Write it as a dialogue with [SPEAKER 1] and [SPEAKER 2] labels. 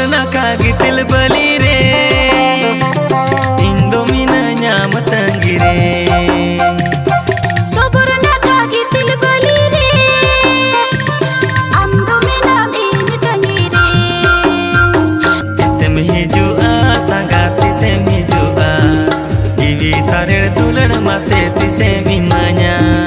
[SPEAKER 1] Sabarnaka gitil bali re Indo minanya matangi re
[SPEAKER 2] Sabarnaka gitil bali re Amdo minami matangi re
[SPEAKER 1] Tisem hijua sangat tisem hijua Iwi sarir tulan mase tisem imanya